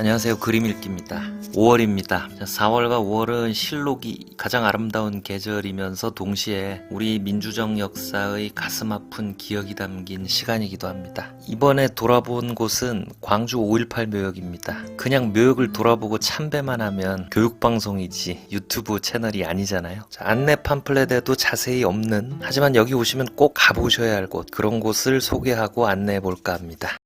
안녕하세요. 그림 읽기입니다. 5월입니다. 4월과 5월은 실록이 가장 아름다운 계절이면서 동시에 우리 민주정 역사의 가슴 아픈 기억이 담긴 시간이기도 합니다. 이번에 돌아본 곳은 광주 5.18 묘역입니다. 그냥 묘역을 돌아보고 참배만 하면 교육방송이지 유튜브 채널이 아니잖아요. 안내 팜플렛에도 자세히 없는, 하지만 여기 오시면 꼭 가보셔야 할 곳, 그런 곳을 소개하고 안내해 볼까 합니다.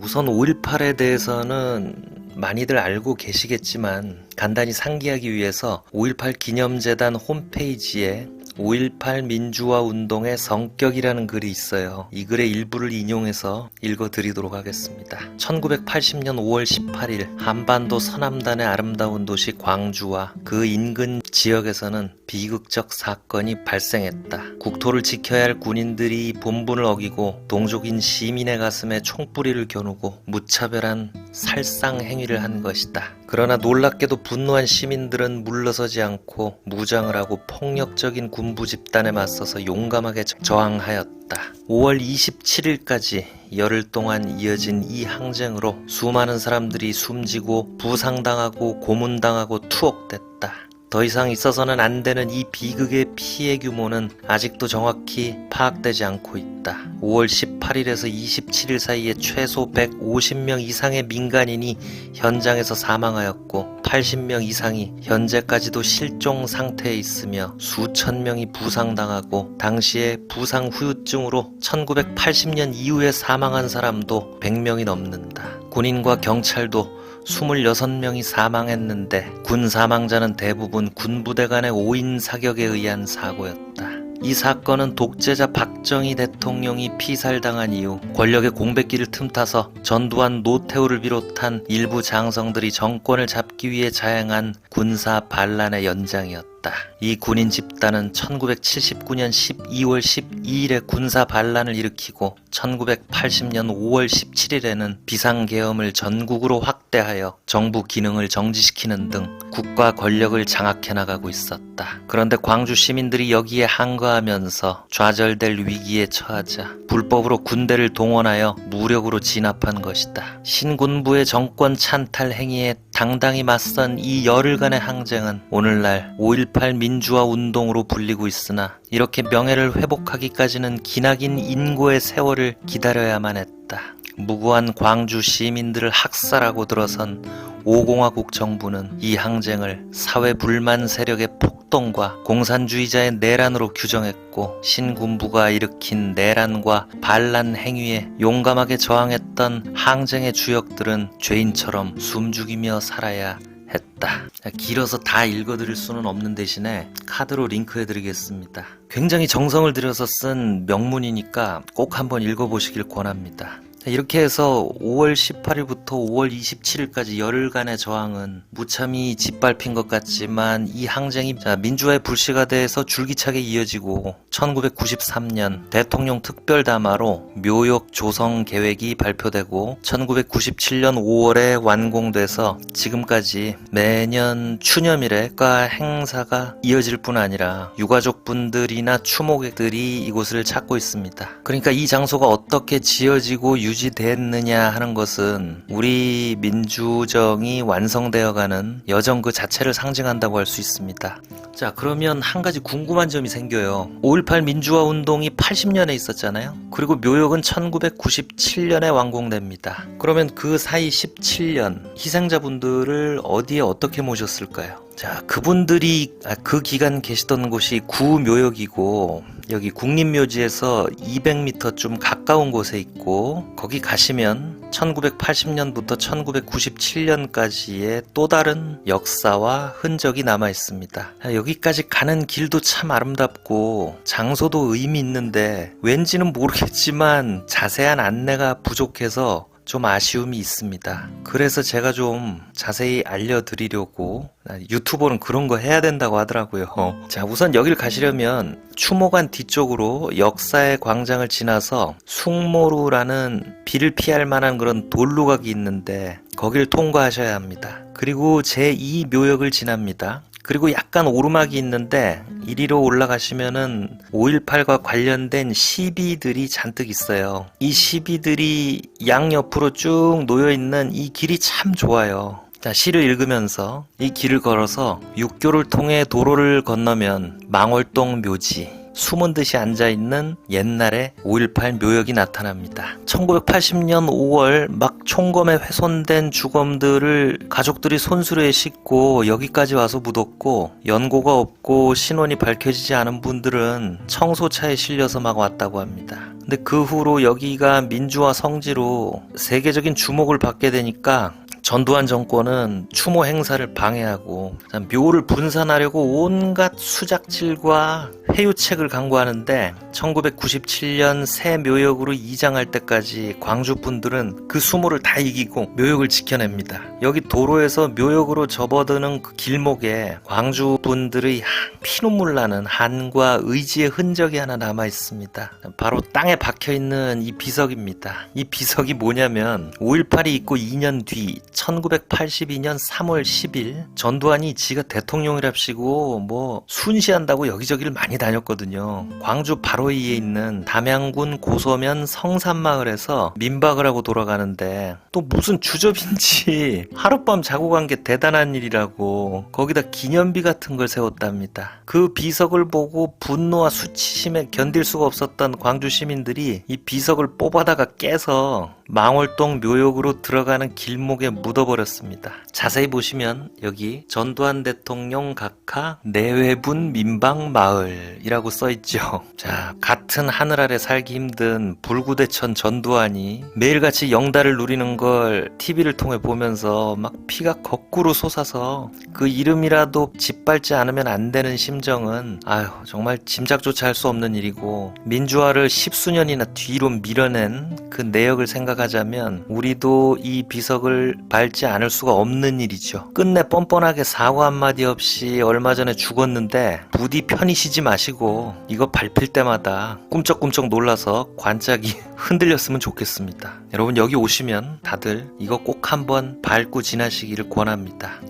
우선 5.18에 대해서는 많이들 알고 계시겠지만 간단히 상기하기 위해서 5.18 기념재단 홈페이지에 5.18 민주화 운동의 성격이라는 글이 있어요. 이 글의 일부를 인용해서 읽어드리도록 하겠습니다. 1980년 5월 18일 한반도 서남단의 아름다운 도시 광주와 그 인근 지역에서는 비극적 사건이 발생했다. 국토를 지켜야 할 군인들이 본분을 어기고 동족인 시민의 가슴에 총뿌리를 겨누고 무차별한 살상 행위를 한 것이다. 그러나 놀랍게도 분노한 시민들은 물러서지 않고 무장을 하고 폭력적인 군부 집단에 맞서서 용감하게 저항하였다. 5월 27일까지 열흘 동안 이어진 이 항쟁으로 수많은 사람들이 숨지고 부상당하고 고문당하고 투옥됐다. 더 이상 있어서는 안 되는 이 비극의 피해 규모는 아직도 정확히 파악되지 않고 있다. 5월 18일에서 27일 사이에 최소 150명 이상의 민간인이 현장에서 사망하였고 80명 이상이 현재까지도 실종 상태에 있으며 수천 명이 부상당하고 당시에 부상 후유증으로 1980년 이후에 사망한 사람도 100명이 넘는다. 군인과 경찰도 26명이 사망했는데 군 사망자는 대부분 군부대 간의 오인 사격에 의한 사고였다. 이 사건은 독재자 박정희 대통령이 피살당한 이후 권력의 공백기를 틈타서 전두환 노태우를 비롯한 일부 장성들이 정권을 잡기 위해 자행한 군사 반란의 연장이었다. 이 군인 집단은 1979년 12월 12일에 군사 반란을 일으키고 1980년 5월 17일에는 비상계엄을 전국으로 확대하여 정부 기능을 정지시키는 등 국가 권력을 장악해 나가고 있었다. 그런데 광주 시민들이 여기에 항거하면서 좌절될 위기에 처하자 불법으로 군대를 동원하여 무력으로 진압한 것이다. 신군부의 정권 찬탈 행위에 당당히 맞선 이 열흘간의 항쟁은 오늘날 5.18 민주화 운동으로 불리고 있으나 이렇게 명예를 회복하기까지는 기나긴 인고의 세월을 기다려야만 했다. 무고한 광주 시민들을 학살하고 들어선 5공화국 정부는 이 항쟁을 사회 불만 세력의 폭동과 공산주의자의 내란으로 규정했고 신군부가 일으킨 내란과 반란 행위에 용감하게 저항했던 항쟁의 주역들은 죄인처럼 숨죽이며 살아야 했다. 길어서 다 읽어드릴 수는 없는 대신에 카드로 링크해드리겠습니다. 굉장히 정성을 들여서 쓴 명문이니까 꼭 한번 읽어보시길 권합니다. 이렇게 해서 5월 18일부터 5월 27일까지 열흘간의 저항은 무참히 짓밟힌 것 같지만 이 항쟁이 민주화의 불씨가 돼서 줄기차게 이어지고 1993년 대통령 특별담화로 묘역 조성 계획이 발표되고 1997년 5월에 완공돼서 지금까지 매년 추념일에 행사가 이어질 뿐 아니라 유가족분들이나 추모객들이 이곳을 찾고 있습니다. 그러니까 이 장소가 어떻게 지어지고 유지됐느냐 하는 것은 우리 민주정이 완성되어가는 여정 그 자체를 상징한다고 할 수 있습니다. 자, 그러면 한 가지 궁금한 점이 생겨요. 5.18 민주화 운동이 80년에 있었잖아요. 그리고 묘역은 1997년에 완공됩니다. 그러면 그 사이 17년 희생자분들을 어디에 어떻게 모셨을까요? 자, 그분들이 그 기간 계시던 곳이 구묘역이고 여기 국립묘지에서 200m 좀 가까운 곳에 있고 거기 가시면 1980년부터 1997년까지의 또 다른 역사와 흔적이 남아 있습니다. 여기까지 가는 길도 참 아름답고 장소도 의미 있는데 왠지는 모르겠지만 자세한 안내가 부족해서 좀 아쉬움이 있습니다. 그래서 제가 좀 자세히 알려드리려고, 유튜버는 그런 거 해야 된다고 하더라고요. 자, 우선 여길 가시려면 추모관 뒤쪽으로 역사의 광장을 지나서 숭모루라는 비를 피할 만한 그런 돌로각이 있는데 거길 통과하셔야 합니다. 그리고 제2묘역을 지납니다. 그리고 약간 오르막이 있는데 이리로 올라가시면은 5.18과 관련된 시비들이 잔뜩 있어요. 이 시비들이 양옆으로 쭉 놓여있는 이 길이 참 좋아요. 자, 시를 읽으면서 이 길을 걸어서 육교를 통해 도로를 건너면 망월동 묘지, 숨은 듯이 앉아있는 옛날의 5.18 묘역이 나타납니다. 1980년 5월 막 총검에 훼손된 주검들을 가족들이 손수레에 싣고 여기까지 와서 묻었고, 연고가 없고 신원이 밝혀지지 않은 분들은 청소차에 실려서 막 왔다고 합니다. 근데 그 후로 여기가 민주화 성지로 세계적인 주목을 받게 되니까 전두환 정권은 추모 행사를 방해하고 묘를 분산하려고 온갖 수작질과 회유책을 강구하는데 1997년 새 묘역으로 이장할 때까지 광주 분들은 그 수모를 다 이기고 묘역을 지켜냅니다. 여기 도로에서 묘역으로 접어드는 그 길목에 광주 분들의 피눈물 나는 한과 의지의 흔적이 하나 남아 있습니다. 바로 땅에 박혀있는 이 비석입니다. 이 비석이 뭐냐면 5.18이 있고 2년 뒤 1982년 3월 10일 전두환이 지가 대통령이랍시고 뭐 순시한다고 여기저기를 많이 다녔거든요. 광주 바로 위에 있는 담양군 고서면 성산마을에서 민박을 하고 돌아가는데 또 무슨 주접인지 하룻밤 자고 간 게 대단한 일이라고 거기다 기념비 같은 걸 세웠답니다. 그 비석을 보고 분노와 수치심에 견딜 수가 없었던 광주 시민들이 이 비석을 뽑아다가 깨서 망월동 묘역으로 들어가는 길목에 묻어버렸습니다. 자세히 보시면 여기 전두환 대통령 각하 내외분 민박 마을이라고 써있죠. 자, 같은 하늘 아래 살기 힘든 불구대천 전두환이 매일같이 영달을 누리는 걸 TV를 통해 보면서 막 피가 거꾸로 솟아서 그 이름이라도 짓밟지 않으면 안 되는 심정은 정말 짐작조차 할 수 없는 일이고, 민주화를 10수년이나 뒤로 밀어낸 그 내역을 생각하자면 우리도 이 비석을 밟지 않을 수가 없는 일이죠. 끝내 뻔뻔하게 사과 한마디 없이 얼마 전에 죽었는데 부디 편히 쉬지 마시고 이거 밟힐 때마다 꿈쩍꿈쩍 놀라서 관짝이 흔들렸으면 좋겠습니다. 여러분 여기 오시면 다들 이거 꼭 한번 밟고 지나시기를 권합니다.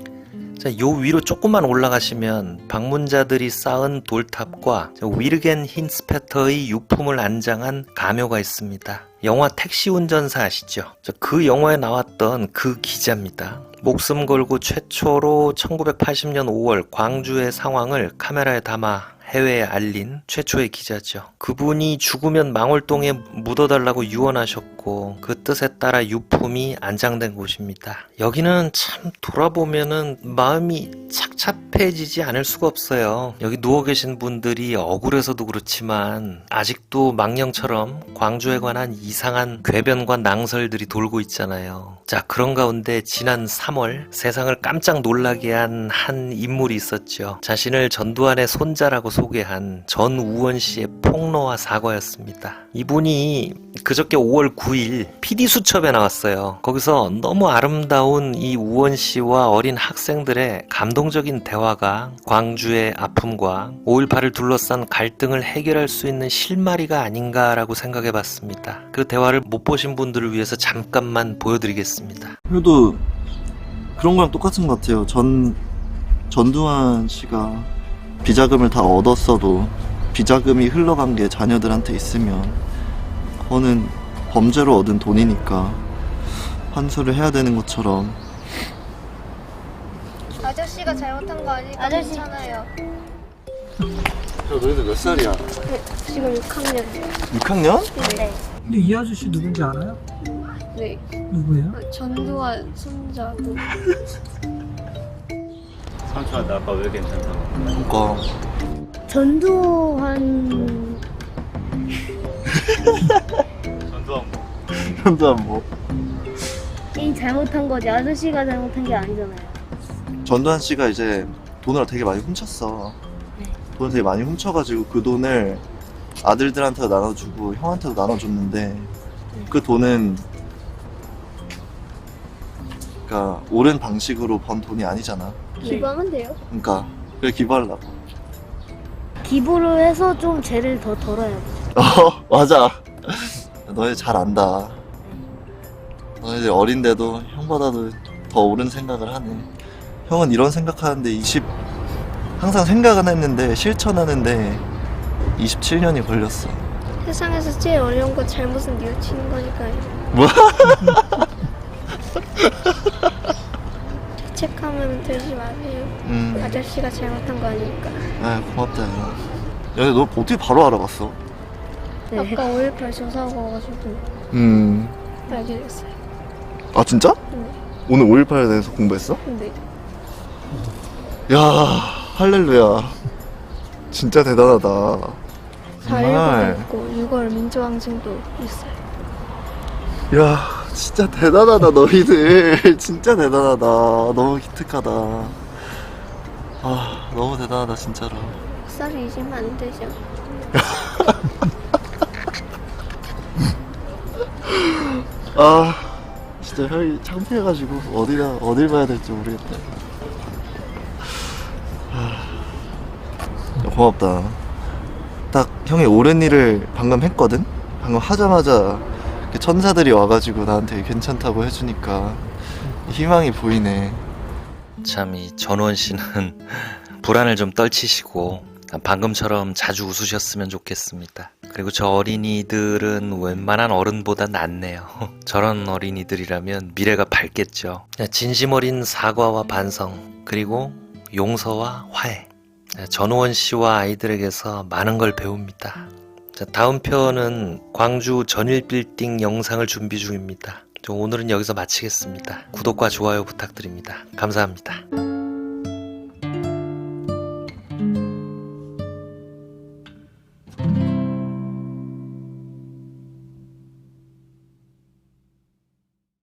자, 요 위로 조금만 올라가시면 방문자들이 쌓은 돌탑과 위르겐 힌스페터의 유품을 안장한 가묘가 있습니다. 영화 택시 운전사 아시죠? 그 영화에 나왔던 그 기자입니다. 목숨 걸고 최초로 1980년 5월 광주의 상황을 카메라에 담아 해외에 알린 최초의 기자죠. 그분이 죽으면 망월동에 묻어달라고 유언하셨고 그 뜻에 따라 유품이 안장된 곳입니다. 여기는 참 돌아보면은 마음이 착잡해지지 않을 수가 없어요. 여기 누워 계신 분들이 억울해서도 그렇지만 아직도 망령처럼 광주에 관한 이상한 궤변과 낭설들이 돌고 있잖아요. 자, 그런 가운데 지난 3월 세상을 깜짝 놀라게 한 인물이 있었죠. 자신을 전두환의 손자라고 소개한 전우원 씨의 폭로와 사과였습니다. 이분이 그저께 5월 9일 PD수첩에 나왔어요. 거기서 너무 아름다운 이 우원 씨와 어린 학생들의 감동적인 대화가 광주의 아픔과 5.18을 둘러싼 갈등을 해결할 수 있는 실마리가 아닌가라고 생각해 봤습니다. 그 대화를 못 보신 분들을 위해서 잠깐만 보여드리겠습니다. 그래도 그런 거랑 똑같은 것 같아요. 전두환 씨가 비자금을 다 얻었어도 비자금이 흘러간 게 자녀들한테 있으면 그거는 범죄로 얻은 돈이니까 환수를 해야 되는 것처럼. 아저씨가 잘못한 거 아니니까 괜찮아요. 야, 너희들 몇 살이야? 지금 6학년. 6학년? 네. 근데 이 아저씨 누군지 알아요? 네. 누구예요? 전두환 손자고. 삼촌 나 아빠 왜 괜찮다고? 그니까 전두환. 전두환 뭐? 전두환 뭐? 이 잘못한 거지. 아저씨가 잘못한 게 아니잖아요. 전두환 씨가 이제 돈을 되게 많이 훔쳤어. 돈을 되게 많이 훔쳐가지고 그 돈을 아들들한테도 나눠주고 형한테도 나눠줬는데 그 돈은 그러니까 옳은 방식으로 번 돈이 아니잖아. 기부하면 돼요. 그러니까 그래 기부하려고. 기부를 해서 좀 죄를 더 덜어야 돼. 맞아. 너희 잘 안다. 너희들 어린데도 형보다도 더 옳은 생각을 하네. 형은 이런 생각하는데 항상 생각은 했는데 실천하는데 27년이 걸렸어. 세상에서 제일 어려운 거 잘못은 뉘우치는 거니까요. 뭐? 책하면 들지 마세요. 아저씨가 잘못한 거 아니니까. 아 고맙다. 야, 너 어떻게 바로 알아봤어? 아까 5.18 조사하고 와가지고 알게 됐어요. 아 진짜? 네. 오늘 5.18에 대해서 공부했어? 근데 야 할렐루야. 진짜 대단하다. 4.19도 있고 6월 민주항쟁도 있어요. 야 진짜 대단하다 너희들. 진짜 대단하다. 너무 기특하다. 아 너무 대단하다 진짜로. 쌀이 잊으면 안 되죠. 아 진짜 형이 창피해가지고 어딜 봐야 될지 모르겠다. 야, 고맙다. 딱 형이 옳은 일을 방금 했거든? 방금 하자마자 이렇게 천사들이 와가지고 나한테 괜찮다고 해주니까 희망이 보이네. 참 이 전원 씨는 불안을 좀 떨치시고 방금처럼 자주 웃으셨으면 좋겠습니다. 그리고 저 어린이들은 웬만한 어른보다 낫네요. 저런 어린이들이라면 미래가 밝겠죠. 진심 어린 사과와 반성, 그리고 용서와 화해. 전우원 씨와 아이들에게서 많은 걸 배웁니다. 자, 다음 편은 광주 전일빌딩 영상을 준비 중입니다. 오늘은 여기서 마치겠습니다. 구독과 좋아요 부탁드립니다. 감사합니다.